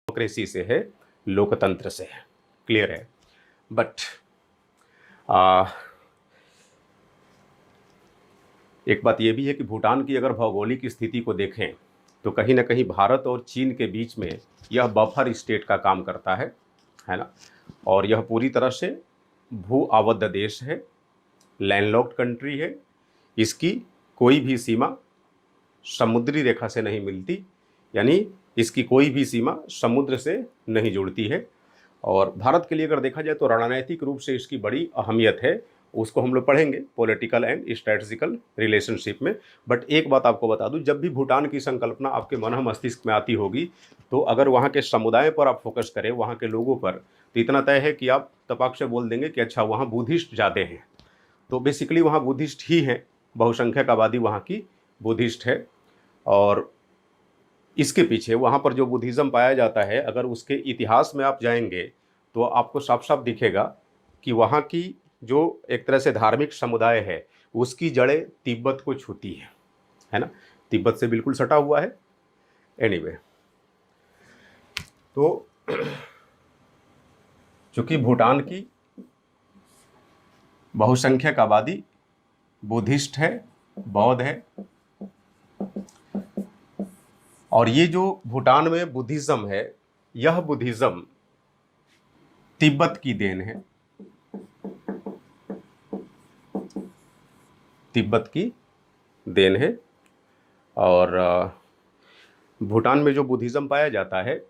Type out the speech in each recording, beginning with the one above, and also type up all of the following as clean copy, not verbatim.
Democracy से है, लोकतंत्र से है, क्लियर है। बट एक बात यह भी है कि भूटान की अगर भौगोलिक स्थिति को देखें तो कहीं ना कहीं भारत और चीन के बीच में यह बफर स्टेट का काम करता है ना। और यह पूरी तरह से भू आबद्ध देश है, लैंडलॉक्ड कंट्री है। इसकी कोई भी सीमा समुद्री रेखा से नहीं मिलती, यानी इसकी कोई भी सीमा समुद्र से नहीं जुड़ती है। और भारत के लिए अगर देखा जाए तो रणनीतिक रूप से इसकी बड़ी अहमियत है, उसको हम लोग पढ़ेंगे पॉलिटिकल एंड स्ट्रेटेजिकल रिलेशनशिप में। बट एक बात आपको बता दूं, जब भी भूटान की संकल्पना आपके मन मस्तिष्क में आती होगी तो अगर वहाँ के समुदाय पर आप फोकस करें, वहाँ के लोगों पर, तो इतना तय है कि आप तपाक से बोल देंगे कि अच्छा वहाँ बुद्धिस्ट ज़्यादा हैं। तो बेसिकली वहाँ बुद्धिस्ट ही हैं, बहुसंख्यक आबादी वहाँ की बुद्धिस्ट है। और इसके पीछे वहाँ पर जो बुद्धिज़्म पाया जाता है, अगर उसके इतिहास में आप जाएंगे तो आपको साफ साफ दिखेगा कि वहाँ की जो एक तरह से धार्मिक समुदाय है उसकी जड़ें तिब्बत को छूती है ना, तिब्बत से बिल्कुल सटा हुआ है। एनीवे, तो चूँकि भूटान की बहुसंख्यक आबादी बुद्धिस्ट है, बौद्ध है, और ये जो भूटान में बुद्धिज़्म है, यह बुद्धिज़्म तिब्बत की देन है, तिब्बत की देन है। और भूटान में जो बुद्धिज़्म पाया जाता है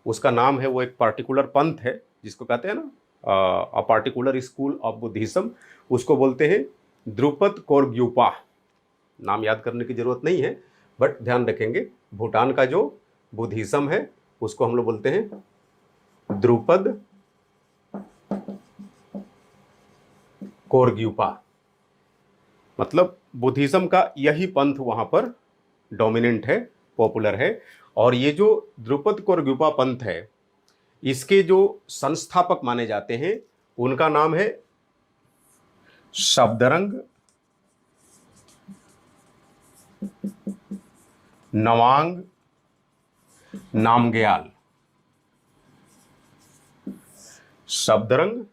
उसका नाम है, वो एक पार्टिकुलर पंथ है जिसको कहते हैं ना a particular school of Buddhism, उसको बोलते हैं द्रुपद कोरग्युपा। नाम याद करने की ज़रूरत नहीं है, बट ध्यान रखेंगे भूटान का जो बुद्धिज़्म है उसको हम लोग बोलते हैं द्रुपद कोरग्युपा। मतलब बुद्धिज़्म का यही पंथ वहाँ पर डोमिनेंट है, पॉपुलर है। और ये जो द्रुपद कोरग्युपा पंथ है, इसके जो संस्थापक माने जाते हैं उनका नाम है शब्दरंग नवांग नामग्याल। शब्दरंग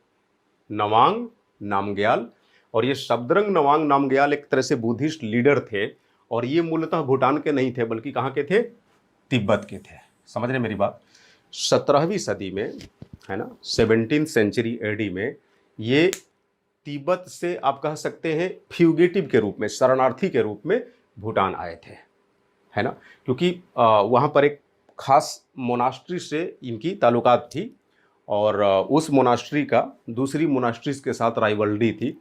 नवांग नामग्याल। और ये शब्दरंग नवांग नामग्याल एक तरह से बुद्धिस्ट लीडर थे, और ये मूलतः भूटान के नहीं थे बल्कि कहाँ के थे, तिब्बत के थे। समझ रहे मेरी बात। 17वीं सदी में है ना, 17th सेंचुरी एडी में ये तिब्बत से आप कह सकते हैं फ्यूगेटिव के रूप में, शरणार्थी के रूप में भूटान आए थे, है ना। क्योंकि वहाँ पर एक खास मोनास्ट्री से इनकी ताल्लुकात थी, और उस मोनास्ट्री का दूसरी मोनास्ट्रीज के साथ राइवलरी थी,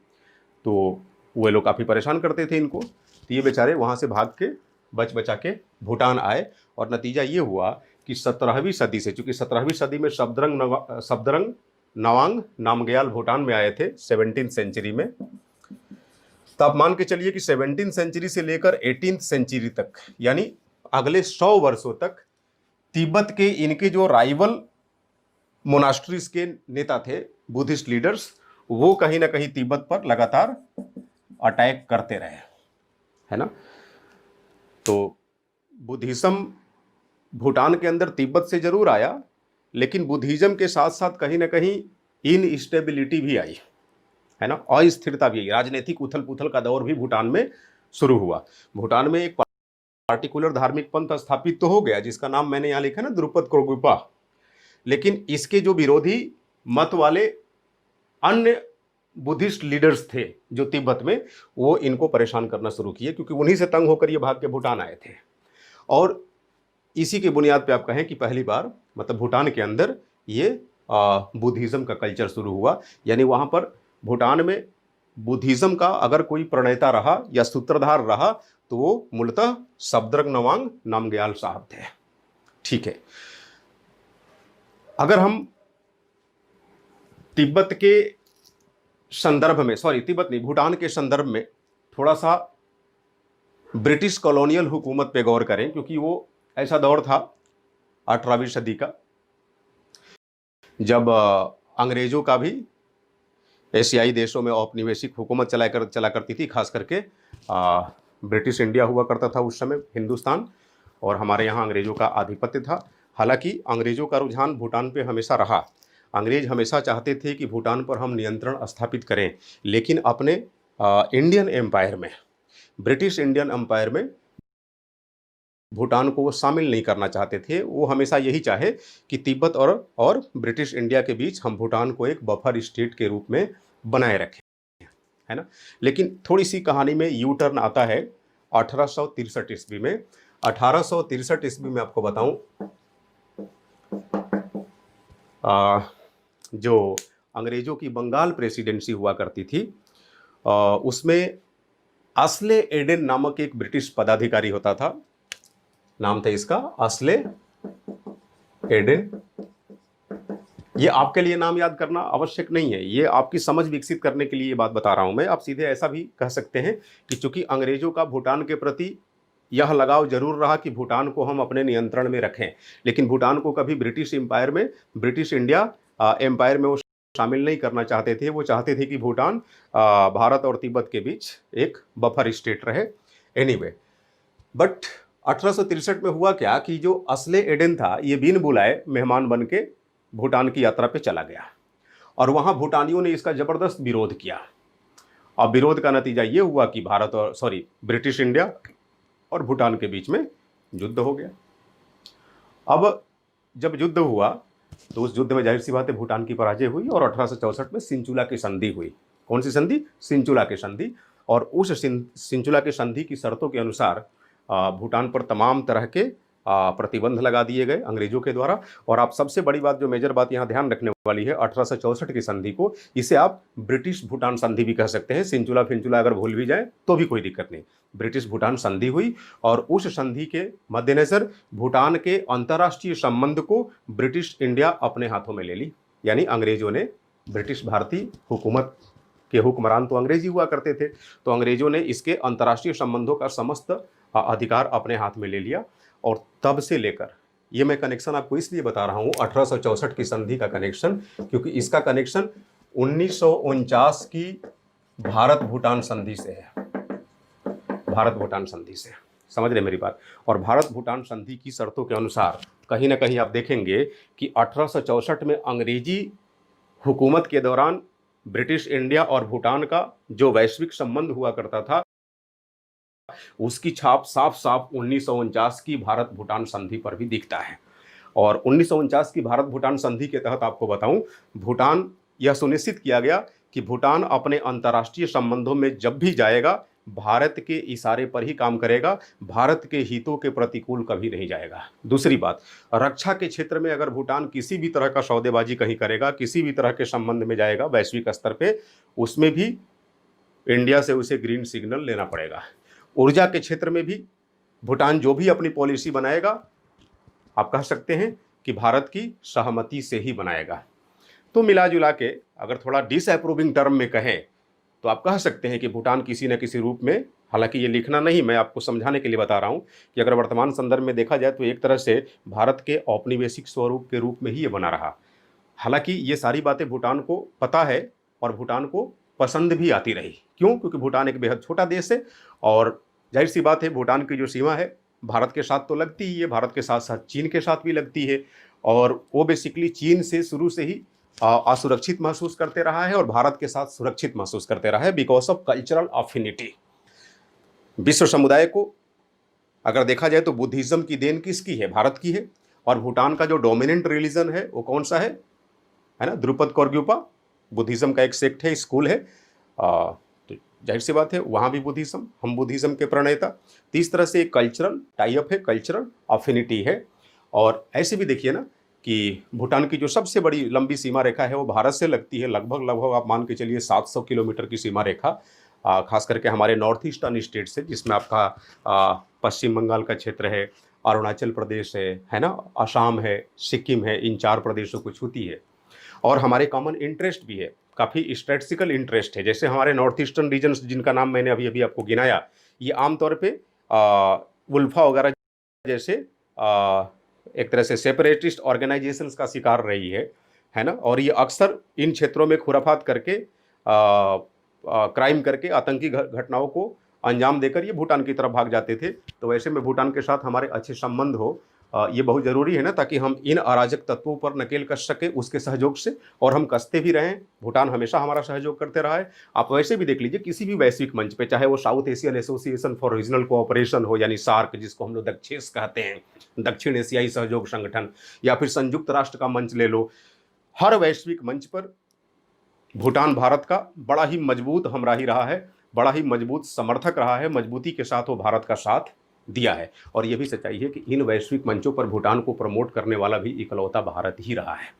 तो वे लोग काफ़ी परेशान करते थे इनको। तो ये बेचारे वहाँ से भाग के बच बचा के भूटान आए, और नतीजा ये हुआ कि 17वीं सदी से, चूँकि 17वीं सदी में शब्दरंग नवांग नामग्याल भूटान में आए थे 17th सेंचुरी में। तो आप मान के चलिए कि 17th सेंचुरी से लेकर 18th सेंचुरी तक, यानी अगले 100 वर्षों तक तिब्बत के इनके जो राइवल मोनास्ट्रीज के नेता थे, बुद्धिस्ट लीडर्स, वो कहीं ना कहीं तिब्बत पर लगातार अटैक करते रहे, है ना। तो बुद्धिज्म भूटान के अंदर तिब्बत से जरूर आया, लेकिन बुद्धिज्म के साथ साथ कहीं ना कहीं इनस्टेबिलिटी भी आई, है ना, अस्थिरता भी आई। राजनीतिक उथल पुथल का दौर भी भूटान में शुरू हुआ। भूटान में एक पार्टिकुलर धार्मिक पंथ स्थापित तो हो गया जिसका नाम मैंने यहाँ लिखा ना, द्रुपद कोरग्युपा, लेकिन इसके जो विरोधी मत वाले अन्य बुद्धिस्ट लीडर्स थे जो तिब्बत में, वो इनको परेशान करना शुरू किए, क्योंकि उन्हीं से तंग होकर ये भाग के भूटान आए थे। और इसी की बुनियाद पे आप कहें कि पहली बार मतलब भूटान के अंदर ये बुद्धिज्म का कल्चर शुरू हुआ। यानी वहाँ पर भूटान में बुद्धिज्म का अगर कोई प्रणेता रहा या सूत्रधार रहा तो वो मूलतः शब्दरंग नवांग नामग्याल साहब थे। ठीक है, अगर हम तिब्बत के संदर्भ में, सॉरी तिब्बत नहीं, भूटान के संदर्भ में थोड़ा सा ब्रिटिश कॉलोनियल हुकूमत पे गौर करें, क्योंकि वो ऐसा दौर था 18वीं सदी का जब अंग्रेजों का भी एशियाई देशों में औपनिवेशिक हुकूमत चला करती थी। खास करके ब्रिटिश इंडिया हुआ करता था उस समय, हिंदुस्तान, और हमारे यहाँ अंग्रेजों का आधिपत्य था। हालांकि अंग्रेज़ों का रुझान भूटान पे हमेशा रहा। अंग्रेज हमेशा चाहते थे कि भूटान पर हम नियंत्रण स्थापित करें, लेकिन अपने इंडियन एम्पायर में, ब्रिटिश इंडियन एम्पायर में भूटान को वो शामिल नहीं करना चाहते थे। वो हमेशा यही चाहे कि तिब्बत और ब्रिटिश इंडिया के बीच हम भूटान को एक बफर स्टेट के रूप में बनाए रखें, है ना। लेकिन थोड़ी सी कहानी में यू टर्न आता है 1863 ईस्वी में। 1863 ईस्वी में आपको बताऊं, जो अंग्रेजों की बंगाल प्रेसिडेंसी हुआ करती थी, उसमें असले एडेन नामक एक ब्रिटिश पदाधिकारी होता था। नाम था इसका असले एडेन। ये आपके लिए नाम याद करना आवश्यक नहीं है, ये आपकी समझ विकसित करने के लिए ये बात बता रहा हूं मैं। आप सीधे ऐसा भी कह सकते हैं कि चूंकि अंग्रेजों का भूटान के प्रति यह लगाव जरूर रहा कि भूटान को हम अपने नियंत्रण में रखें, लेकिन भूटान को कभी ब्रिटिश एम्पायर में, ब्रिटिश इंडिया एम्पायर में वो शामिल नहीं करना चाहते थे। वो चाहते थे कि भूटान भारत और तिब्बत के बीच एक बफर स्टेट रहे। एनीवे, बट 1863 में हुआ क्या कि जो असले एडेन था, ये बिन बुलाए मेहमान बन के भूटान की यात्रा पे चला गया, और वहां भूटानियों ने इसका जबरदस्त विरोध किया। और विरोध का नतीजा ये हुआ कि ब्रिटिश इंडिया और भूटान के बीच में युद्ध हो गया। अब जब युद्ध हुआ तो उस युद्ध में जाहिर सी बात है भूटान की पराजय हुई, और 1864 में सिंचुला की संधि हुई। कौन सी संधि? सिंचुला की संधि। और उस सिंचुला की संधि की शर्तों के अनुसार भूटान पर तमाम तरह के प्रतिबंध लगा दिए गए अंग्रेजों के द्वारा। और आप सबसे बड़ी बात, जो मेजर बात यहाँ ध्यान रखने वाली है, 1864 की संधि को, इसे आप ब्रिटिश भूटान संधि भी कह सकते हैं। सिंचुला फिंचुला अगर भूल भी जाए तो भी कोई दिक्कत नहीं। ब्रिटिश भूटान संधि हुई, और उस संधि के मद्देनजर भूटान के अंतर्राष्ट्रीय संबंध को ब्रिटिश इंडिया अपने हाथों में ले ली। यानी अंग्रेजों ने, ब्रिटिश भारतीय हुकूमत के हुक्मरान तो अंग्रेजी हुआ करते थे, तो अंग्रेजों ने इसके अंतर्राष्ट्रीय संबंधों का समस्त अधिकार अपने हाथ में ले लिया। और तब से लेकर, ये मैं कनेक्शन आपको इसलिए बता रहा हूँ 1864 की संधि का कनेक्शन, क्योंकि इसका कनेक्शन 1949 की भारत भूटान संधि से है। भारत भूटान संधि से, समझ रहे मेरी बात। और भारत भूटान संधि की शर्तों के अनुसार कहीं ना कहीं आप देखेंगे कि 1864 में अंग्रेजी हुकूमत के दौरान ब्रिटिश इंडिया और भूटान का जो वैश्विक संबंध हुआ करता था, उसकी छाप साफ साफ 1949 की भारत भूटान संधि पर भी दिखता है। और 1949 की भारत भूटान संधि के तहत आपको बताऊं, भूटान, यह सुनिश्चित किया गया कि भूटान अपने अंतर्राष्ट्रीय संबंधों में जब भी जाएगा, भारत के इशारे पर ही काम करेगा, भारत के हितों के प्रतिकूल कभी नहीं जाएगा। दूसरी बात, रक्षा के क्षेत्र में अगर भूटान किसी भी तरह का सौदेबाजी कहीं करेगा, किसी भी तरह के संबंध में जाएगा वैश्विक स्तर पे, उसमें भी इंडिया से उसे ग्रीन सिग्नल लेना पड़ेगा। ऊर्जा के क्षेत्र में भी भूटान जो भी अपनी पॉलिसी बनाएगा, आप कह सकते हैं कि भारत की सहमति से ही बनाएगा। तो मिला जुला के अगर थोड़ा डिसअप्रूविंग टर्म में कहें तो आप कह सकते हैं कि भूटान किसी न किसी रूप में, हालांकि ये लिखना नहीं, मैं आपको समझाने के लिए बता रहा हूं कि अगर वर्तमान संदर्भ में देखा जाए तो एक तरह से भारत के औपनिवेशिक स्वरूप के रूप में ही ये बना रहा। हालांकि ये सारी बातें भूटान को पता है और भूटान को पसंद भी आती रही। क्यों? क्योंकि भूटान एक बेहद छोटा देश है, और जाहिर सी बात है भूटान की जो सीमा है भारत के साथ तो लगती ही है, भारत के साथ साथ चीन के साथ भी लगती है, और वो बेसिकली चीन से शुरू से ही असुरक्षित महसूस करते रहा है और भारत के साथ सुरक्षित महसूस करते रहा है, बिकॉज ऑफ कल्चरल अफिनिटी। विश्व समुदाय को अगर देखा जाए तो बुद्धिज्म की देन किसकी है? भारत की है। और भूटान का जो डोमिनेंट रिलीजन है वो कौन सा है ना? द्रुपद कौरग्युपा बुद्धिज्म का एक सेक्ट है, स्कूल है। तो जाहिर सी बात है वहाँ भी बुद्धिज्म, हम बुद्धिज्म के प्रणेता। तो इस तरह से एक कल्चरल टाइप है, कल्चरल अफिनिटी है। और ऐसे भी देखिए ना कि भूटान की जो सबसे बड़ी लंबी सीमा रेखा है वो भारत से लगती है, लगभग आप मान के चलिए 700 किलोमीटर की सीमा रेखा, खास करके हमारे नॉर्थ ईस्टर्न स्टेट से, जिसमें आपका पश्चिम बंगाल का क्षेत्र है, अरुणाचल प्रदेश है ना, असम है, सिक्किम है, इन 4 प्रदेशों को छूती है। और हमारे कॉमन इंटरेस्ट भी है, काफ़ी स्ट्रेटजिकल इंटरेस्ट है। जैसे हमारे नॉर्थ ईस्टर्न रीजन जिनका नाम मैंने अभी अभी आपको गिनाया, ये आमतौर पे उल्फा वगैरह जैसे एक तरह से सेपरेटिस्ट ऑर्गेनाइजेशंस का शिकार रही है ना। और ये अक्सर इन क्षेत्रों में खुराफात करके, क्राइम करके, आतंकी घटनाओं को अंजाम देकर ये भूटान की तरफ भाग जाते थे। तो वैसे में भूटान के साथ हमारे अच्छे संबंध हो, ये बहुत ज़रूरी है ना, ताकि हम इन अराजक तत्वों पर नकेल कस सके उसके सहयोग से, और हम कसते भी रहें। भूटान हमेशा हमारा सहयोग करते रहा है। आप वैसे भी देख लीजिए किसी भी वैश्विक मंच पे, चाहे वो south Asian association for regional cooperation हो यानी सार्क, जिसको हम लोग दक्षेस कहते हैं, दक्षिण एशियाई सहयोग संगठन, या फिर संयुक्त राष्ट्र का मंच ले लो, हर वैश्विक मंच पर भूटान भारत का बड़ा ही मजबूत हमराही रहा है, बड़ा ही मजबूत समर्थक रहा है, मजबूती के साथ वो भारत का साथ दिया है। और ये भी सच्चाई है कि इन वैश्विक मंचों पर भूटान को प्रमोट करने वाला भी इकलौता भारत ही रहा है।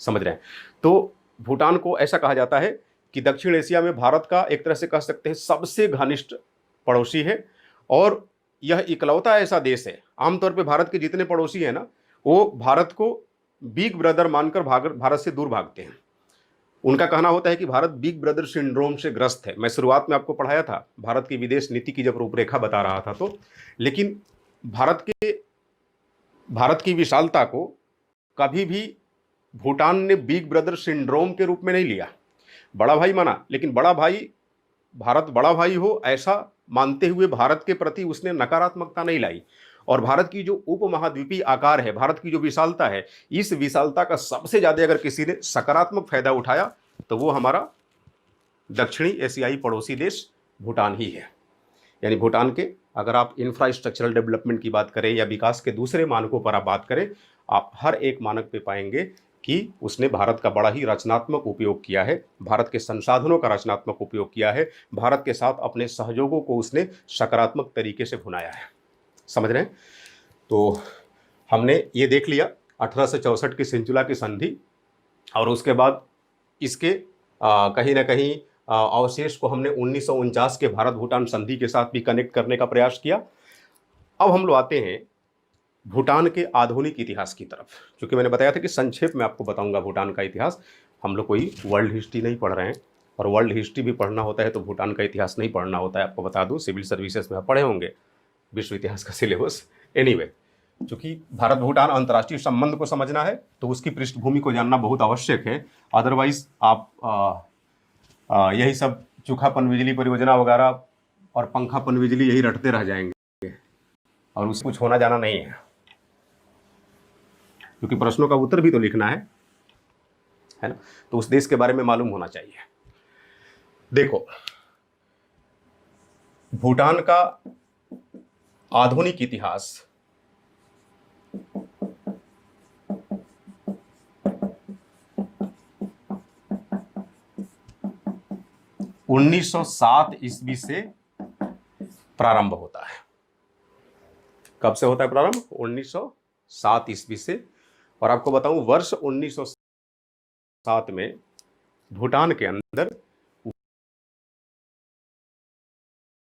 समझ रहे हैं? तो भूटान को ऐसा कहा जाता है कि दक्षिण एशिया में भारत का एक तरह से कह सकते हैं सबसे घनिष्ठ पड़ोसी है, और यह इकलौता ऐसा देश है। आमतौर पर भारत के जितने पड़ोसी हैं ना, वो भारत को बिग ब्रदर मानकर भारत से दूर भागते हैं। उनका कहना होता है कि भारत बिग ब्रदर सिंड्रोम से ग्रस्त है। मैं शुरुआत में आपको पढ़ाया था भारत की विदेश नीति की जब रूपरेखा बता रहा था, तो लेकिन भारत की विशालता को कभी भी भूटान ने बिग ब्रदर सिंड्रोम के रूप में नहीं लिया। बड़ा भाई माना, लेकिन बड़ा भाई, भारत बड़ा भाई हो ऐसा मानते हुए भारत के प्रति उसने नकारात्मकता नहीं लाई। और भारत की जो उपमहाद्वीपीय आकार है, भारत की जो विशालता है, इस विशालता का सबसे ज्यादा अगर किसी ने सकारात्मक फायदा उठाया तो वो हमारा दक्षिणी एशियाई पड़ोसी देश भूटान ही है। यानी भूटान के अगर आप इंफ्रास्ट्रक्चरल डेवलपमेंट की बात करें या विकास के दूसरे मानकों पर आप बात करें, आप हर एक मानक पे पाएंगे कि उसने भारत का बड़ा ही रचनात्मक उपयोग किया है, भारत के संसाधनों का रचनात्मक उपयोग किया है, भारत के साथ अपने सहयोगों को उसने सकारात्मक तरीके से भुनाया है। समझ रहे हैं? तो हमने ये देख लिया 1864 की सिंचुला की संधि, और उसके बाद इसके कहीं ना कहीं अवशेष को हमने 1949 के भारत भूटान संधि के साथ भी कनेक्ट करने का प्रयास किया। अब हम लोग आते हैं भूटान के आधुनिक इतिहास की तरफ। क्योंकि मैंने बताया था कि संक्षेप में आपको बताऊंगा भूटान का इतिहास। हम लोग कोई वर्ल्ड हिस्ट्री नहीं पढ़ रहे हैं, और वर्ल्ड हिस्ट्री भी पढ़ना होता है तो भूटान का इतिहास नहीं पढ़ना होता है। आपको बता दूं, सिविल सर्विसेज में आप पढ़े होंगे विश्व इतिहास का सिलेबस। एनीवे, चूंकि भारत भूटान अंतर्राष्ट्रीय संबंध को समझना है तो उसकी पृष्ठभूमि को जानना बहुत आवश्यक है। अदरवाइज आप यही सब चूखापन बिजली परियोजना वगैरह और पंखापन बिजली यही रटते रह जाएंगे, और उससे कुछ होना जाना नहीं है। क्योंकि प्रश्नों का उत्तर भी तो लिखना है ना, तो उस देश के बारे में मालूम होना चाहिए। देखो, भूटान का आधुनिक इतिहास 1907 ईस्वी से प्रारंभ होता है। कब से होता है प्रारंभ? 1907 ईस्वी से। और आपको बताऊं, वर्ष 1907 में भूटान के अंदर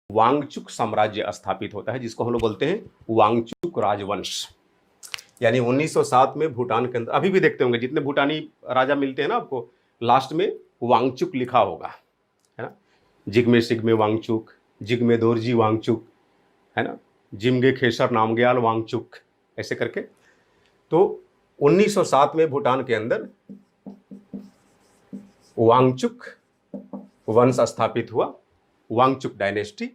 वांगचुक साम्राज्य स्थापित होता है, जिसको हम लोग बोलते हैं वांगचुक राजवंश। यानी 1907 में भूटान के अंदर, अभी भी देखते होंगे जितने भूटानी राजा मिलते हैं ना आपको, लास्ट में वांगचुक लिखा होगा, है ना। जिग्मे सिग्मे वांगचुक, जिग्मे दोरजी वांगचुक, है ना, जिमगे खेसर नामग्याल वांगचुक, ऐसे करके। तो 1907 में भूटान के अंदर वांगचुक वंश स्थापित हुआ, वांगचुक डायनेस्टी।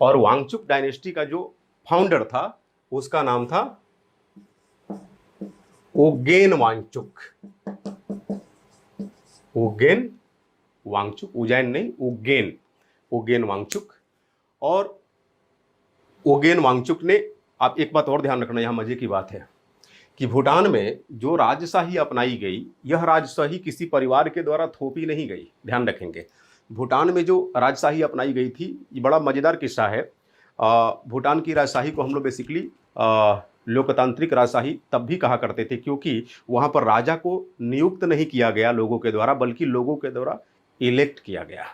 और वांगचुक डायनेस्टी का जो फाउंडर था उसका नाम था ओगेन वांगचुक। ओगेन वांगचुक, उज्जैन नहीं, ओगेन, ओगेन वांगचुक। और ओगेन वांगचुक ने, आप एक बात और ध्यान रखना, यहां मजे की बात है कि भूटान में जो राजशाही अपनाई गई, यह राजशाही किसी परिवार के द्वारा थोपी नहीं गई। ध्यान रखेंगे, भूटान में जो राजशाही अपनाई गई थी, ये बड़ा मजेदार किस्सा है। भूटान की राजशाही को हम लोग बेसिकली लोकतांत्रिक राजशाही तब भी कहा करते थे, क्योंकि वहां पर राजा को नियुक्त नहीं किया गया लोगों के द्वारा, बल्कि लोगों के द्वारा इलेक्ट किया गया।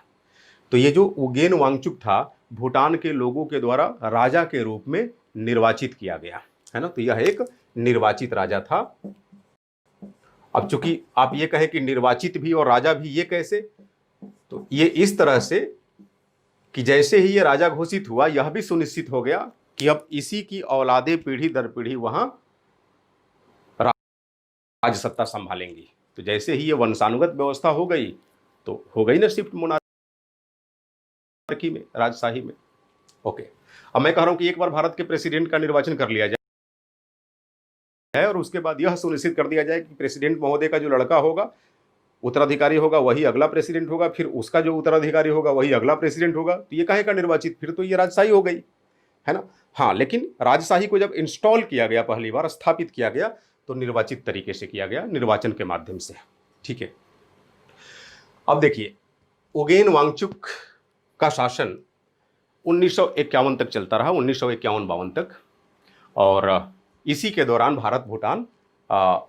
तो ये जो ओगेन वांगचुक था, भूटान के लोगों के द्वारा राजा के रूप में निर्वाचित किया गया, है ना। तो यह एक निर्वाचित राजा था। अब चूंकि आप ये कहें कि निर्वाचित भी और राजा भी, ये कैसे? तो ये इस तरह से कि जैसे ही ये राजा घोषित हुआ, यह भी सुनिश्चित हो गया कि अब इसी की औलादे पीढ़ी दर पीढ़ी वहां राज सत्ता संभालेंगी। तो जैसे ही ये वंशानुगत व्यवस्था हो गई, तो हो गई ना शिफ्ट मोनार्की मोनार्की में, राजशाही में। ओके, अब मैं कह रहा हूं कि एक बार भारत के प्रेसिडेंट का निर्वाचन कर लिया जाए और उसके बाद यह सुनिश्चित कर दिया जाए कि प्रेसिडेंट महोदय का जो लड़का होगा, उत्तराधिकारी होगा, वही अगला प्रेसिडेंट होगा, फिर उसका जो उत्तराधिकारी होगा वही अगला प्रेसिडेंट होगा, तो ये काहे का निर्वाचित, फिर तो ये राजशाही हो गई, है ना। हाँ, लेकिन राजशाही को जब इंस्टॉल किया गया, पहली बार स्थापित किया गया, तो निर्वाचित तरीके से किया गया, निर्वाचन के माध्यम से। ठीक है, अब देखिए, ओगेन वांगचुक का शासन 1951 तक चलता रहा, 1951-52 तक, और इसी के दौरान भारत भूटान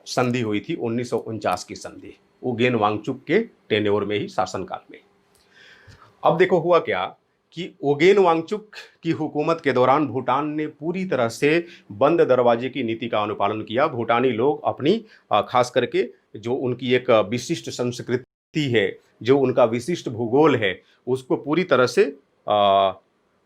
संधि हुई थी, 1949 की संधि, ओगेन वांगचुक के टेन्योर में ही, शासनकाल में। अब देखो हुआ क्या कि ओगेन वांगचुक की हुकूमत के दौरान भूटान ने पूरी तरह से बंद दरवाजे की नीति का अनुपालन किया। भूटानी लोग अपनी खास करके जो उनकी एक विशिष्ट संस्कृति है, जो उनका विशिष्ट भूगोल है, उसको पूरी तरह से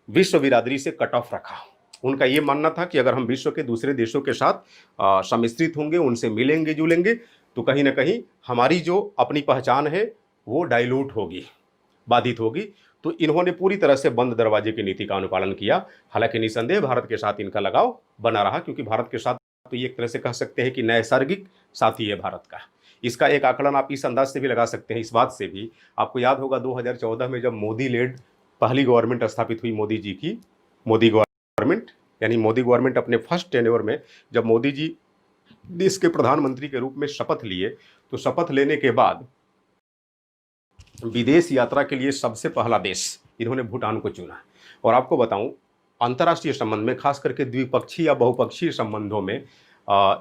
विश्व बिरादरी से कट ऑफ रखा। उनका ये मानना था कि अगर हम विश्व के दूसरे देशों के साथ सम्मिश्रित होंगे, उनसे मिलेंगे जुलेंगे, तो कहीं ना कहीं हमारी जो अपनी पहचान है वो डाइल्यूट होगी, बाधित होगी। तो इन्होंने पूरी तरह से बंद दरवाजे की नीति का अनुपालन किया। हालांकि निसंदेह भारत के साथ इनका लगाव बना रहा, क्योंकि भारत के साथ तो ये एक तरह से कह सकते हैं कि नैसर्गिक साथी है भारत का। इसका एक आकलन आप इस अंदाज से भी लगा सकते हैं, इस बात से भी, आपको याद होगा 2014 में जब मोदी लेड पहली गवर्नमेंट स्थापित हुई, मोदी जी की, मोदी गवर्नमेंट, यानी मोदी गवर्नमेंट अपने फर्स्ट टेन्योर में जब मोदी जी देश के प्रधानमंत्री के रूप में शपथ लिए, तो शपथ लेने के बाद विदेश यात्रा के लिए सबसे पहला देश इन्होंने भूटान को चुना। और आपको बताऊं, अंतर्राष्ट्रीय संबंध में, खास करके द्विपक्षीय या बहुपक्षीय संबंधों में,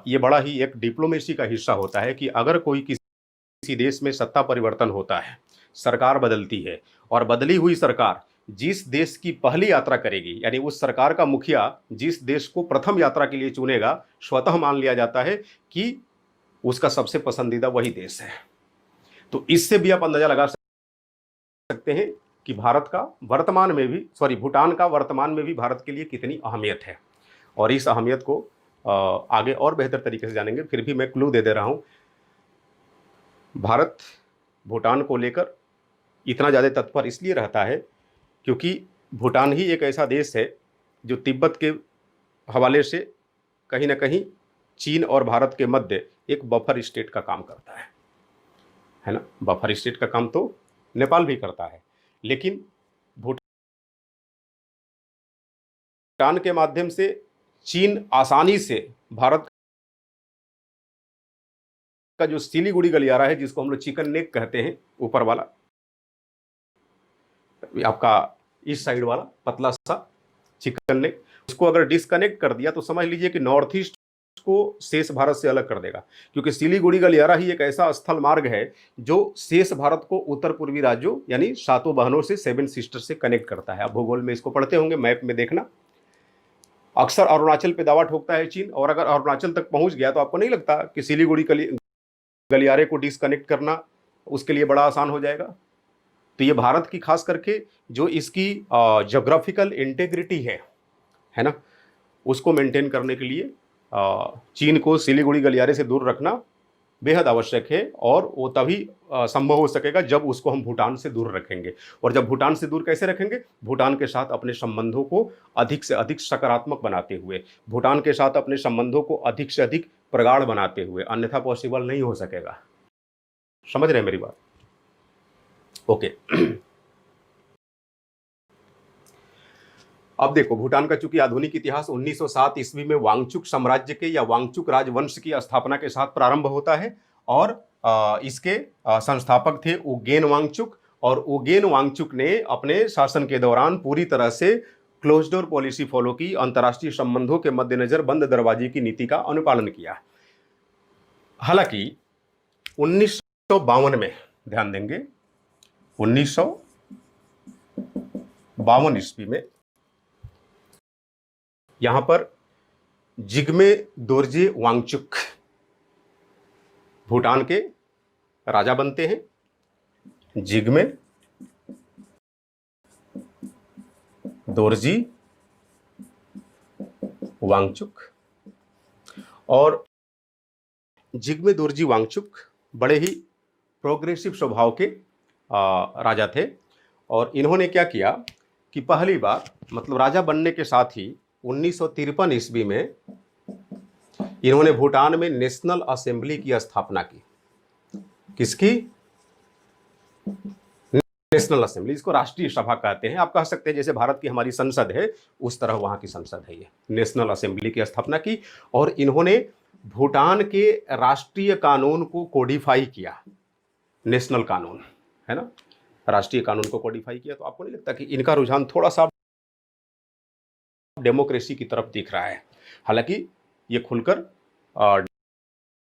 ये बड़ा ही एक डिप्लोमेसी का हिस्सा होता है कि अगर कोई किसी देश में सत्ता परिवर्तन होता है, सरकार बदलती है, और बदली हुई सरकार जिस देश की पहली यात्रा करेगी, यानी उस सरकार का मुखिया जिस देश को प्रथम यात्रा के लिए चुनेगा, स्वतः मान लिया जाता है कि उसका सबसे पसंदीदा वही देश है। तो इससे भी आप अंदाजा लगा सकते हैं कि भारत का वर्तमान में भी, भूटान का वर्तमान में भी भारत के लिए कितनी अहमियत है। और इस अहमियत को आगे और बेहतर तरीके से जानेंगे। फिर भी मैं क्लू दे रहा हूं, भारत भूटान को लेकर इतना ज़्यादा तत्पर इसलिए रहता है क्योंकि भूटान ही एक ऐसा देश है जो तिब्बत के हवाले से कहीं ना कहीं चीन और भारत के मध्य एक बफर स्टेट का काम करता है ना। बफर स्टेट का काम तो नेपाल भी करता है, लेकिन भूटान के माध्यम से चीन आसानी से भारत का जो सिलीगुड़ी गलियारा है, जिसको हम लोग चिकन नेक कहते हैं, ऊपर वाला आपका इस साइड वाला पतला सा चिकन नेक, उसको अगर डिस्कनेक्ट कर दिया तो समझ लीजिए कि नॉर्थ ईस्ट को शेष भारत से अलग कर देगा। क्योंकि सिलीगुड़ी गलियारा ही एक ऐसा स्थल मार्ग है जो शेष भारत को उत्तर पूर्वी राज्यों, यानी 7 बहनों से, 7 सिस्टर से कनेक्ट करता है। आप भूगोल में इसको पढ़ते होंगे, मैप में देखना। अक्सर अरुणाचल पे दावा ठोकता है चीन, और अगर अरुणाचल तक पहुंच गया तो आपको नहीं लगता कि सिलीगुड़ी गलियारे को डिस्कनेक्ट करना उसके लिए बड़ा आसान हो जाएगा। तो ये भारत की खास करके जो इसकी ज्योग्राफिकल इंटेग्रिटी है ना, उसको मेंटेन करने के लिए चीन को सिलीगुड़ी गलियारे से दूर रखना बेहद आवश्यक है। और वो तभी संभव हो सकेगा जब उसको हम भूटान से दूर रखेंगे। और जब भूटान से दूर कैसे रखेंगे? भूटान के साथ अपने संबंधों को अधिक से अधिक सकारात्मक बनाते हुए, भूटान के साथ अपने संबंधों को अधिक से अधिक प्रगाढ़ बनाते हुए, अन्यथा पॉसिबल नहीं हो सकेगा। समझ रहे हैं मेरी बात? ओके। अब देखो, भूटान का चूंकि आधुनिक इतिहास 1907 ईस्वी में वांगचुक साम्राज्य के या वांगचुक राजवंश की स्थापना के साथ प्रारंभ होता है, और इसके संस्थापक थे ओगेन वांगचुक। और ओगेन वांगचुक ने अपने शासन के दौरान पूरी तरह से क्लोज डोर पॉलिसी फॉलो की, अंतर्राष्ट्रीय संबंधों के मद्देनजर बंद दरवाजे की नीति का अनुपालन किया। हालांकि 1952 में, ध्यान देंगे, 1952 ईस्वी में यहां पर जिग्मे दोर्जे वांगचुक भूटान के राजा बनते हैं। जिग्मे दोर्जी वांगचुक। और जिग्मे दोर्जी वांगचुक बड़े ही प्रोग्रेसिव स्वभाव के राजा थे। और इन्होंने क्या किया कि पहली बार मतलब राजा बनने के साथ ही 1953 ईस्वी में इन्होंने भूटान में नेशनल असेंबली की स्थापना की। किसकी? नेशनल असेंबली, इसको राष्ट्रीय सभा कहते हैं। आप कह सकते हैं जैसे भारत की हमारी संसद है उस तरह वहां की संसद है। ये नेशनल असेंबली की स्थापना की और इन्होंने भूटान के राष्ट्रीय कानून को कोडिफाई किया। नेशनल कानून है ना, राष्ट्रीय कानून को कोडिफाई किया। तो आपको नहीं लगता कि इनका रुझान थोड़ा सा डेमोक्रेसी की तरफ दिख रहा है? हालांकि ये खुलकर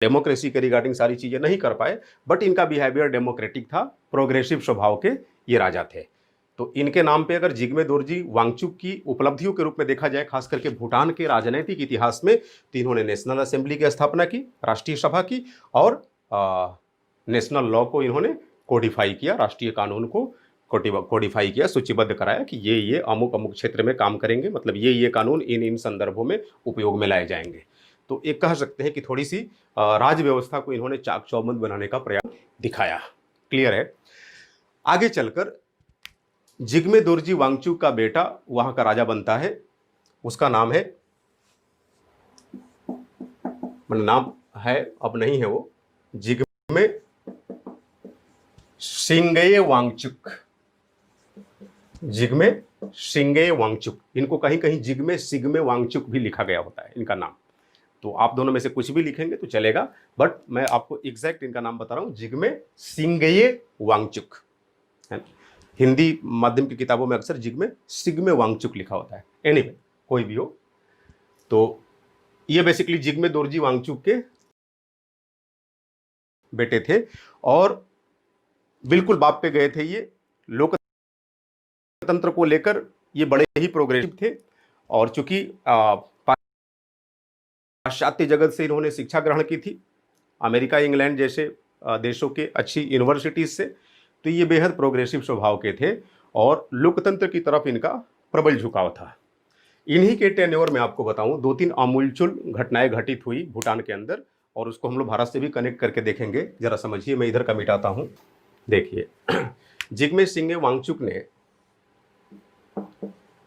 डेमोक्रेसी के रिगार्डिंग सारी चीजें नहीं कर पाए, बट इनका बिहेवियर डेमोक्रेटिक था, प्रोग्रेसिव स्वभाव के ये राजा थे। तो इनके नाम पे अगर जिग्मे दोरजी वांगचुक की उपलब्धियों के रूप में देखा जाए, खास करके भूटान के राजनीतिक इतिहास में, तो इन्होंने नेशनल असेंबली की स्थापना की, राष्ट्रीय सभा की, और नेशनल लॉ को इन्होंने कोडिफाई किया, राष्ट्रीय कानून को कोडिफाई किया, सूचीबद्ध कराया कि ये अमुक अमुक क्षेत्र में काम करेंगे, मतलब ये कानून इन संदर्भों में उपयोग में लाए जाएंगे। तो एक कह सकते हैं कि थोड़ी सी राज व्यवस्था को इन्होंने चाक चौबंद बनाने का प्रयास दिखाया। क्लियर है? आगे चलकर जिग्मे दोरजी वांगचुक का बेटा वहां का राजा बनता है। उसका नाम है, मतलब नाम है, अब नहीं है वो, जिग्मे सिंगये वांगचुक। जिग्मे सिंगये वांगचुक, इनको कहीं कहीं जिग्मे सिग्मे वांगचुक भी लिखा गया होता है इनका नाम। तो आप दोनों में से कुछ भी लिखेंगे तो चलेगा, बट मैं आपको एग्जैक्ट इनका नाम बता रहा हूं, जिग्मे सिंगये वांगचुक है। हिंदी माध्यम की किताबों में अक्सर जिग्मे सिग्मे वांगचुक लिखा होता है। एनीवे, कोई भी हो, तो ये बेसिकली जिग्मे दोरजी वांगचुक के बेटे थे और बिल्कुल बाप पे गए थे। ये लोकतंत्र को लेकर ये बड़े ही प्रोग्रेसिव थे और चूंकि पाश्चात्य जगत से इन्होंने शिक्षा ग्रहण की थी, अमेरिका इंग्लैंड जैसे देशों के अच्छी यूनिवर्सिटीज से, तो ये बेहद प्रोग्रेसिव स्वभाव के थे और लोकतंत्र की तरफ इनका प्रबल झुकाव था। इन्हीं के टेन्योर में आपको बताऊं 2-3 आमूलचूल घटनाएं घटित हुई भूटान के अंदर और उसको हम लोग भारत से भी कनेक्ट करके देखेंगे। जरा समझिए, मैं इधर का मिटाता हूं। देखिए, जिग्मे सिंगे वांगचुक ने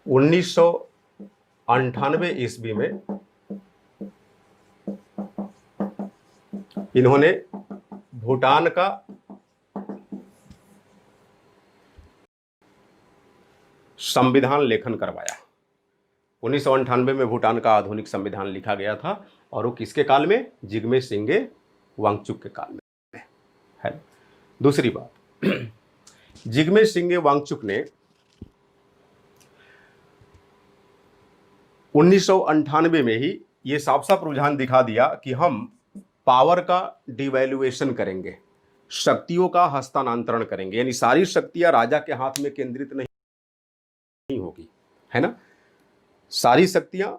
1998 ईस्वी में इन्होंने भूटान का संविधान लेखन करवाया। 1998 में भूटान का आधुनिक संविधान लिखा गया था और वो किसके काल में? जिग्मे सिंगे वांगचुक के काल में है। दूसरी बात, जिग्मे सिंगे वांगचुक ने 1998 में ही ये साफ साफ रुझान दिखा दिया कि हम पावर का डिवैल्यूएशन करेंगे, शक्तियों का हस्तांतरण करेंगे, यानी सारी शक्तियां राजा के हाथ में केंद्रित नहीं होगी, है ना। सारी शक्तियां,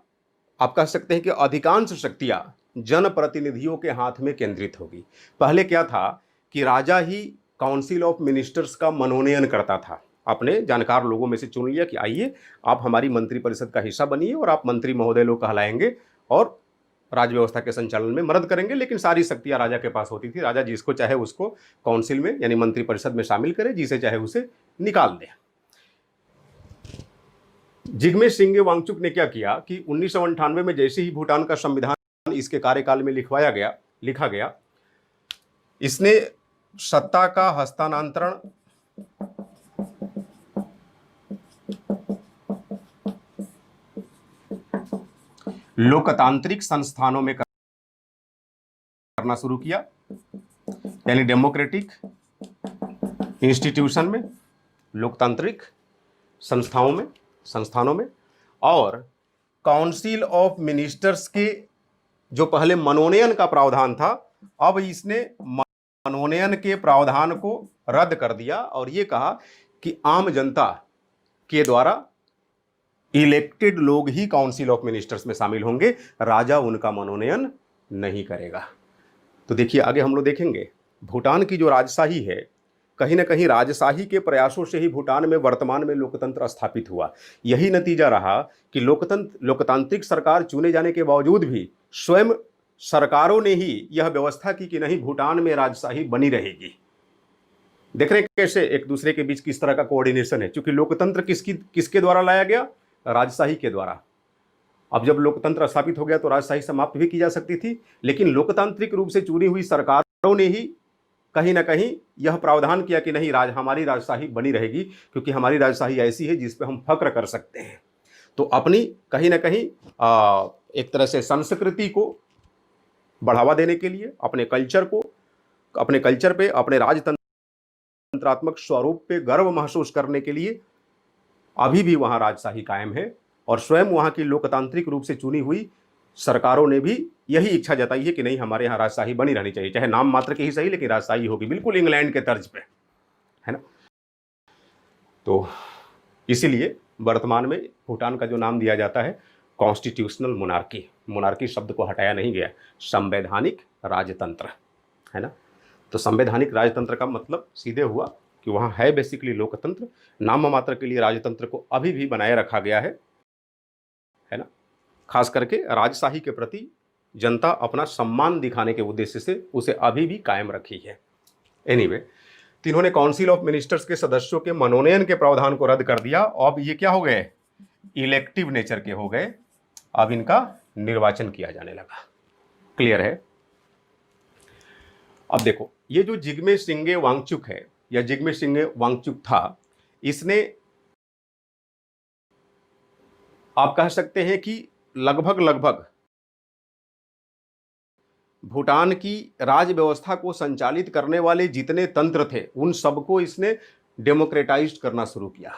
आप कह सकते हैं कि अधिकांश शक्तियां जनप्रतिनिधियों के हाथ में केंद्रित होगी। पहले क्या था कि राजा ही काउंसिल ऑफ मिनिस्टर्स का मनोनयन करता था, अपने जानकार लोगों में से चुन लिया कि आइए आप हमारी मंत्रिपरिषद का हिस्सा बनिए और आप मंत्री महोदय लोग कहलाएंगे और राज व्यवस्था के संचालन में मदद करेंगे। लेकिन सारी शक्तियां राजा के पास होती थी। राजा जिसको चाहे उसको काउंसिल में यानी मंत्रिपरिषद में शामिल करे, जिसे चाहे उसे निकाल दे। जिग्मे सिंगे वांगचुक ने क्या किया कि 1998 में जैसे ही भूटान का संविधान इसके कार्यकाल में लिखा गया, इसने सत्ता का हस्तांतरण लोकतांत्रिक संस्थानों में करना शुरू किया, यानी डेमोक्रेटिक इंस्टीट्यूशन में, लोकतांत्रिक संस्थानों में और काउंसिल ऑफ मिनिस्टर्स के जो पहले मनोनयन का प्रावधान था, अब इसने मनोनयन के प्रावधान को रद्द कर दिया और यह कहा कि आम जनता के द्वारा इलेक्टेड लोग ही काउंसिल ऑफ मिनिस्टर्स में शामिल होंगे, राजा उनका मनोनयन नहीं करेगा। तो देखिए, आगे हम लोग देखेंगे भूटान की जो राजशाही है, कहीं ना कहीं राजशाही के प्रयासों से ही भूटान में वर्तमान में लोकतंत्र स्थापित हुआ। यही नतीजा रहा कि लोकतांत्रिक सरकार चुने जाने के बावजूद भी स्वयं सरकारों ने ही यह व्यवस्था की कि नहीं, भूटान में राजशाही बनी रहेगी। देख रहे हैं कैसे एक दूसरे के बीच किस तरह का कोऑर्डिनेशन है, क्योंकि लोकतंत्र किसके द्वारा लाया गया, राजशाही के द्वारा। अब जब लोकतंत्र स्थापित हो गया तो राजशाही समाप्त भी की जा सकती थी, लेकिन लोकतांत्रिक रूप से चुनी हुई सरकारों ने ही कहीं ना कहीं यह प्रावधान किया कि नहीं, हमारी राजशाही बनी रहेगी, क्योंकि हमारी राजशाही ऐसी है जिस पे हम फक्र कर सकते हैं। तो अपनी कहीं ना कहीं एक तरह से संस्कृति को बढ़ावा देने के लिए, अपने कल्चर पे, अपने राजतंत्रात्मक स्वरूप पे गर्व महसूस करने के लिए अभी भी वहां राजशाही कायम है, और स्वयं वहां की लोकतांत्रिक रूप से चुनी हुई सरकारों ने भी यही इच्छा जताई है कि नहीं, हमारे यहाँ राजशाही बनी रहनी चाहिए, चाहे नाम मात्र की ही सही, लेकिन राजशाही होगी, बिल्कुल इंग्लैंड के तर्ज पे, है ना। तो इसीलिए वर्तमान में भूटान का जो नाम दिया जाता है कॉन्स्टिट्यूशनल मोनार्की, मोनार्की शब्द को हटाया नहीं गया, संवैधानिक राजतंत्र, है ना। तो संवैधानिक राजतंत्र का मतलब सीधे हुआ कि वहाँ है बेसिकली लोकतंत्र, नाम मात्र के लिए राजतंत्र को अभी भी बनाए रखा गया है ना। खास करके राजशाही के प्रति जनता अपना सम्मान दिखाने के उद्देश्य से उसे अभी भी कायम रखी है। एनीवे, तो इन्होंने काउंसिल ऑफ मिनिस्टर्स के सदस्यों के मनोनयन के प्रावधान को रद्द कर दिया। अब ये क्या हो गए, इलेक्टिव नेचर के हो गए, अब इनका निर्वाचन किया जाने लगा। क्लियर है। अब देखो, ये जो जिग्मे सिंगे वांगचुक है या जिग्मे सिंगे वांगचुक था, इसने आप कह सकते हैं कि लगभग भूटान की राज व्यवस्था को संचालित करने वाले जितने तंत्र थे उन सबको इसने डेमोक्रेटाइज करना शुरू किया,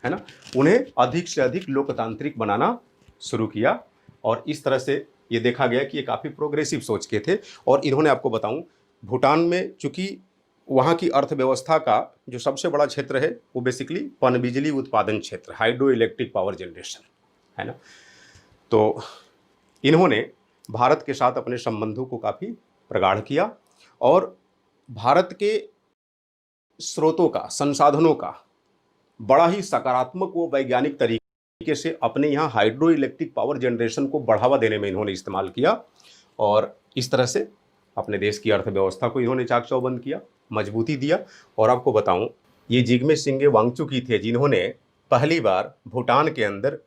है ना। उन्हें अधिक से अधिक लोकतांत्रिक बनाना शुरू किया, और इस तरह से ये देखा गया कि ये काफ़ी प्रोग्रेसिव सोच के थे। और इन्होंने, आपको बताऊं, भूटान में चूंकि वहाँ की अर्थव्यवस्था का जो सबसे बड़ा क्षेत्र है वो बेसिकली पनबिजली उत्पादन क्षेत्र, हाइड्रो इलेक्ट्रिक पावर जनरेशन, है ना। तो इन्होंने भारत के साथ अपने संबंधों को काफ़ी प्रगाढ़ किया, और भारत के स्रोतों का, संसाधनों का बड़ा ही सकारात्मक व वैज्ञानिक तरीके से अपने यहाँ हाइड्रो इलेक्ट्रिक पावर जनरेशन को बढ़ावा देने में इन्होंने इस्तेमाल किया, और इस तरह से अपने देश की अर्थव्यवस्था को इन्होंने चाक चौबंद किया, मजबूती दिया। और आपको बताऊं, ये जिग्मे सिंगे वांगचुक ही थे जिन्होंने पहली बार भूटान के अंदर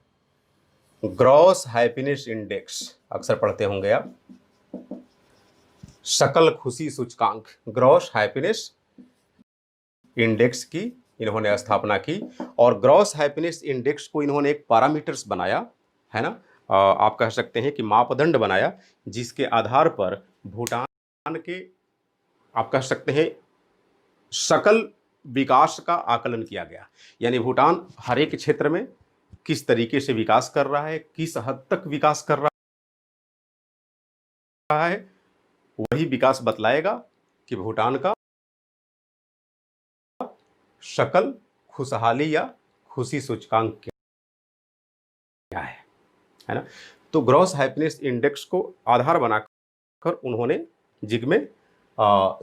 ग्रॉस हैप्पीनेस इंडेक्स, अक्सर पढ़ते होंगे आप, सकल खुशी सूचकांक, ग्रॉस हैप्पीनेस इंडेक्स की इन्होंने स्थापना की। और ग्रॉस हैप्पीनेस इंडेक्स को इन्होंने एक पैरामीटर्स बनाया, है ना, आप कह सकते हैं कि मापदंड बनाया, जिसके आधार पर भूटान के, आप कह सकते हैं, सकल विकास का आकलन किया गया। यानी भूटान हर एक क्षेत्र में किस तरीके से विकास कर रहा है, किस हद तक विकास कर रहा है, वही विकास बतलाएगा कि भूटान का सकल खुशहाली या खुशी सूचकांक क्या है ना। तो ग्रॉस हैप्पीनेस इंडेक्स को आधार बनाकर उन्होंने जिग्मे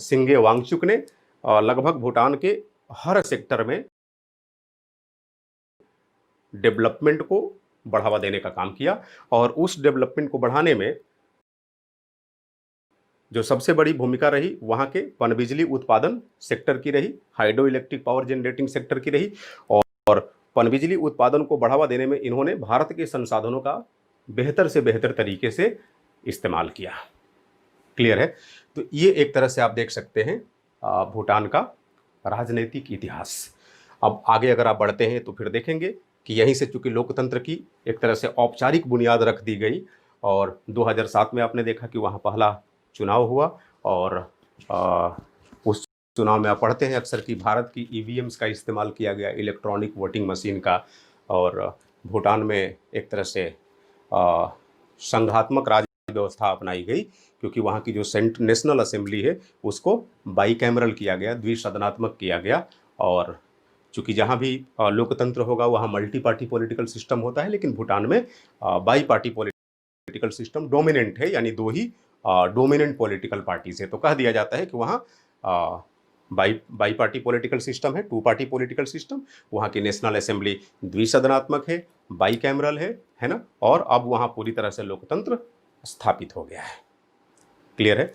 सिंगे वांगचुक ने लगभग भूटान के हर सेक्टर में डेवलपमेंट को बढ़ावा देने का काम किया। और उस डेवलपमेंट को बढ़ाने में जो सबसे बड़ी भूमिका रही वहाँ के पनबिजली उत्पादन सेक्टर की रही, hydro electric power generating sector की रही। और पनबिजली उत्पादन को बढ़ावा देने में इन्होंने भारत के संसाधनों का बेहतर से बेहतर तरीके से इस्तेमाल किया। क्लियर है। तो ये एक तरह से आप देख सकते हैं भूटान का राजनीतिक इतिहास। अब आगे अगर आप बढ़ते हैं तो फिर देखेंगे कि यहीं से चूंकि लोकतंत्र की एक तरह से औपचारिक बुनियाद रख दी गई, और 2007 में आपने देखा कि वहाँ पहला चुनाव हुआ, और उस चुनाव में आप पढ़ते हैं अक्सर कि भारत की ईवीएम्स का इस्तेमाल किया गया, इलेक्ट्रॉनिक वोटिंग मशीन का। और भूटान में एक तरह से संघात्मक राज व्यवस्था अपनाई गई, क्योंकि वहाँ की जो नेशनल असेंबली है उसको बाई कैमरल किया गया, द्विसदनात्मक किया गया। और चूँकि जहाँ भी लोकतंत्र होगा वहाँ मल्टी पार्टी पॉलिटिकल सिस्टम होता है, लेकिन भूटान में bi party political system dominant है, यानी दो ही डोमिनेंट पॉलिटिकल पार्टीज है। तो कह दिया जाता है कि वहाँ बाई पार्टी पॉलिटिकल सिस्टम है, टू पार्टी पॉलिटिकल सिस्टम। वहाँ की नेशनल असेंबली द्विसदनात्मक है, बाई कैमरल है ना। और अब वहाँ पूरी तरह से लोकतंत्र स्थापित हो गया है। क्लियर है।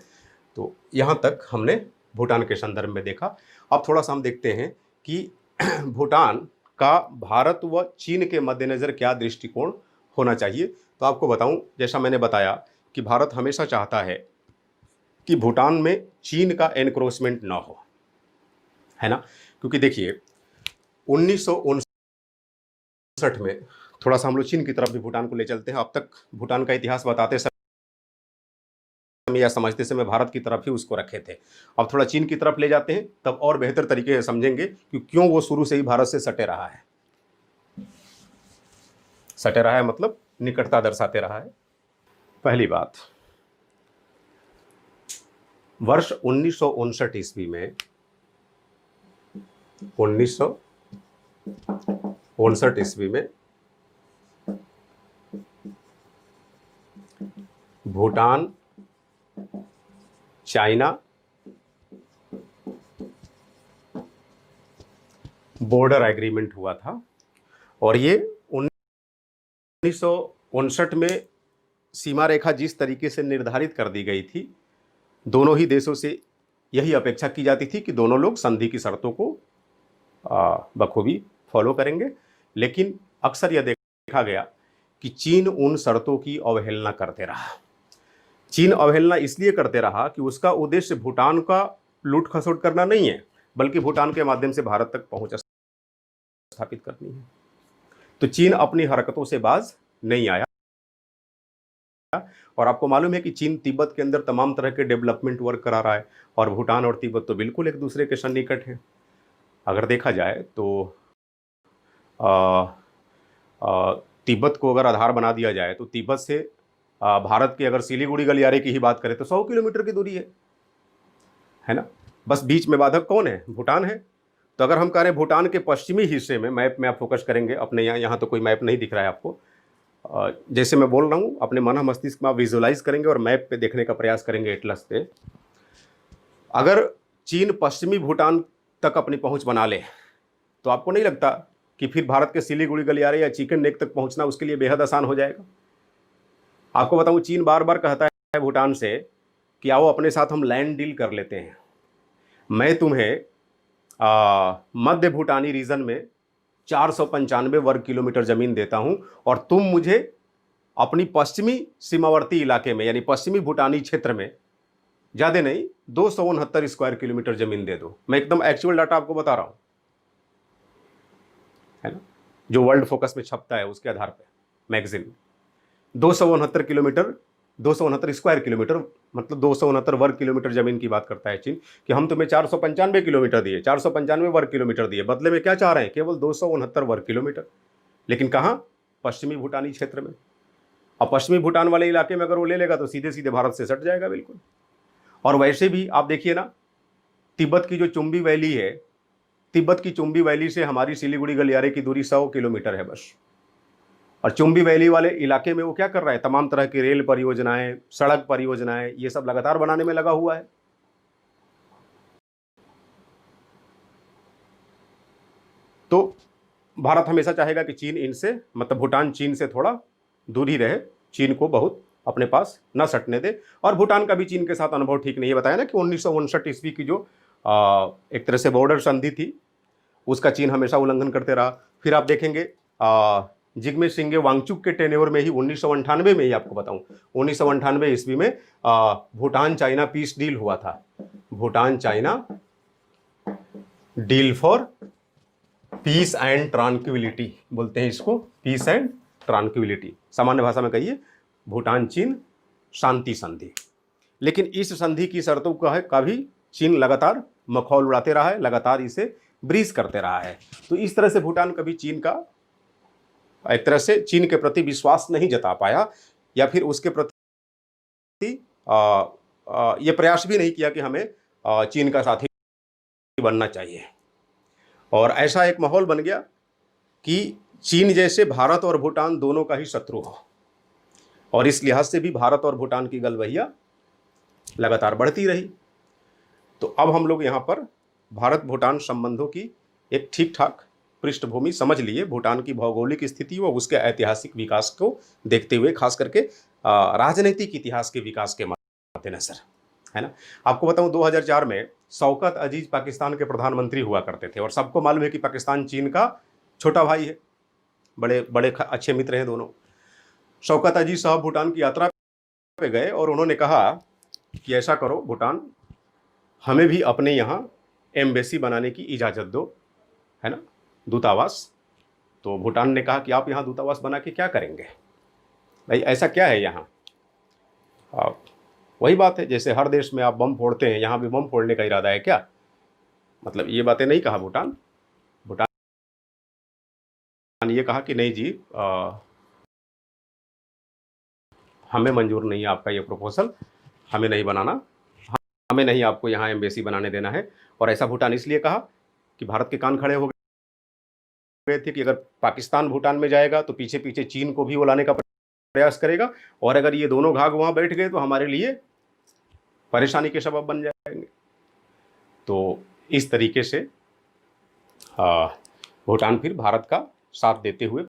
तो यहाँ तक हमने भूटान के संदर्भ में देखा। अब थोड़ा सा हम देखते हैं कि भूटान का भारत व चीन के मद्देनज़र क्या दृष्टिकोण होना चाहिए। तो आपको बताऊं, जैसा मैंने बताया कि भारत हमेशा चाहता है कि भूटान में चीन का एनक्रोचमेंट ना हो, है ना। क्योंकि देखिए 1959 में, थोड़ा सा हम लोग चीन की तरफ भी भूटान को ले चलते हैं। अब तक भूटान का इतिहास बताते समय या समझते समय भारत की तरफ ही उसको रखे थे। अब थोड़ा चीन की तरफ ले जाते हैं, तब और बेहतर तरीके से समझेंगे कि क्यों वो शुरू से ही भारत से सटे रहा है। सटे रहा है मतलब निकटता दर्शाते रहा है। पहली बात, वर्ष 1959 ईस्वी में 1959 ईस्वी में भूटान चाइना बॉर्डर एग्रीमेंट हुआ था, और ये 1959 में सीमा रेखा जिस तरीके से निर्धारित कर दी गई थी, दोनों ही देशों से यही अपेक्षा की जाती थी कि दोनों लोग संधि की शर्तों को बखूबी फॉलो करेंगे। लेकिन अक्सर यह देखा गया कि चीन उन शर्तों की अवहेलना करते रहा। चीन अवहेलना इसलिए करते रहा कि उसका उद्देश्य भूटान का लूट खसोट करना नहीं है, बल्कि भूटान के माध्यम से भारत तक पहुंच स्थापित करनी है। तो चीन अपनी हरकतों से बाज नहीं आया। और आपको मालूम है कि चीन तिब्बत के अंदर तमाम तरह के डेवलपमेंट वर्क करा रहा है, और भूटान और तिब्बत तो बिल्कुल एक दूसरे के सन्निकट हैं। अगर देखा जाए तो तिब्बत को अगर आधार बना दिया जाए तो तिब्बत से भारत के अगर सिलीगुड़ी गलियारे की ही बात करें तो 100 किलोमीटर की दूरी है ना। बस बीच में बाधक कौन है? भूटान है। तो अगर हम कह रहे हैं भूटान के पश्चिमी हिस्से में, मैप में आप फोकस करेंगे अपने, यहाँ तो कोई मैप नहीं दिख रहा है आपको, जैसे मैं बोल रहा हूँ अपने मन मस्तिष्क में आप विजुअलाइज करेंगे और मैप पे देखने का प्रयास करेंगे एटलस पे। अगर चीन पश्चिमी भूटान तक अपनी पहुंच बना ले तो आपको नहीं लगता कि फिर भारत के सिलीगुड़ी गलियारे या चिकन नेक तक पहुंचना उसके लिए बेहद आसान हो जाएगा? आपको बताऊं, चीन बार बार कहता है भूटान से कि आओ अपने साथ हम लैंड डील कर लेते हैं, मैं तुम्हें मध्य भूटानी रीजन में 495 वर्ग किलोमीटर जमीन देता हूं, और तुम मुझे अपनी पश्चिमी सीमावर्ती इलाके में यानी पश्चिमी भूटानी क्षेत्र में ज्यादा नहीं 269 स्क्वायर किलोमीटर जमीन दे दो। मैं एकदम एक्चुअल डाटा आपको बता रहा हूं, है ना, जो वर्ल्ड फोकस में छपता है उसके आधार पर मैगजीन। 269 किलोमीटर, 269 स्क्वायर किलोमीटर मतलब 269 वर्ग किलोमीटर जमीन की बात करता है चीन, कि हम तुम्हें 495 किलोमीटर दिए, 495 वर्ग किलोमीटर दिए, बदले में क्या चाह रहे हैं? केवल 269 वर्ग किलोमीटर। लेकिन कहाँ? पश्चिमी भूटानी क्षेत्र में। अब पश्चिमी भूटान वाले इलाके में अगर वो ले लेगा तो सीधे सीधे भारत से सट जाएगा बिल्कुल। और वैसे भी आप देखिए ना, तिब्बत की जो चुंबी वैली है, तिब्बत की चुंबी वैली से हमारी सिलीगुड़ी गलियारे की दूरी 100 किलोमीटर है बस। और चुंबी वैली वाले इलाके में वो क्या कर रहा है? तमाम तरह की रेल परियोजनाएं, सड़क परियोजनाएं, ये सब लगातार बनाने में लगा हुआ है। तो भारत हमेशा चाहेगा कि चीन इनसे, मतलब भूटान चीन से थोड़ा दूर ही रहे, चीन को बहुत अपने पास न सटने दे। और भूटान का भी चीन के साथ अनुभव ठीक नहीं है। बताया ना कि 1959 ईस्वी की जो एक तरह से बॉर्डर संधि थी, उसका चीन हमेशा उल्लंघन करते रहा। फिर आप देखेंगे जिग्मे सिंगे वांगचुक के टेन्योर में ही 1998 में ही, आपको बताऊं 1998 ईस्वी में भूटान चाइना पीस डील हुआ था। Bhutan China deal for peace and tranquillity बोलते हैं इसको, पीस एंड ट्रांक्विलिटी। सामान्य भाषा में कहिए भूटान चीन शांति संधि। लेकिन इस संधि की शर्तों का भी चीन लगातार मखौल उड़ाते रहा है, लगातार इसे ब्रीज करते रहा है। तो इस तरह से भूटान कभी चीन का, एक तरह से चीन के प्रति विश्वास नहीं जता पाया, या फिर उसके प्रति ये प्रयास भी नहीं किया कि हमें चीन का साथी बनना चाहिए। और ऐसा एक माहौल बन गया कि चीन जैसे भारत और भूटान दोनों का ही शत्रु हो, और इस लिहाज से भी भारत और भूटान की गलवहिया लगातार बढ़ती रही। तो अब हम लोग यहाँ पर भारत भूटान संबंधों की एक ठीक ठाक पृष्ठभूमि समझ लिए, भूटान की भौगोलिक स्थिति व उसके ऐतिहासिक विकास को देखते हुए, खास करके राजनीतिक इतिहास के विकास के मद्देनजर। है ना। आपको बताऊं 2004 में शौकत अजीज पाकिस्तान के प्रधानमंत्री हुआ करते थे, और सबको मालूम है कि पाकिस्तान चीन का छोटा भाई है, बड़े बड़े अच्छे मित्र हैं दोनों। शौकत अजीज साहब भूटान की यात्रा पे गए और उन्होंने कहा कि ऐसा करो भूटान, हमें भी अपने यहाँ एम्बेसी बनाने की इजाज़त दो, है ना, दूतावास। तो भूटान ने कहा कि आप यहाँ दूतावास बना के क्या करेंगे भाई, ऐसा क्या है यहाँ। आप वही बात है, जैसे हर देश में आप बम फोड़ते हैं, यहाँ भी बम फोड़ने का इरादा है क्या, मतलब ये बातें नहीं कहा भूटान। भूटान ये कहा कि नहीं जी, हमें मंजूर नहीं है आपका ये प्रपोजल, हमें नहीं बनाना, हमें नहीं आपको यहाँ एम्बेसी बनाने देना है। और ऐसा भूटान इसलिए कहा कि भारत के कान खड़े हो गए थे कि अगर पाकिस्तान भूटान में जाएगा तो पीछे पीछे चीन को भी वो लाने का प्रयास करेगा, और अगर ये दोनों घाघ वहाँ बैठ गए तो हमारे लिए परेशानी के सबब बन जाएंगे। तो इस तरीके से भूटान फिर भारत का साथ देते हुए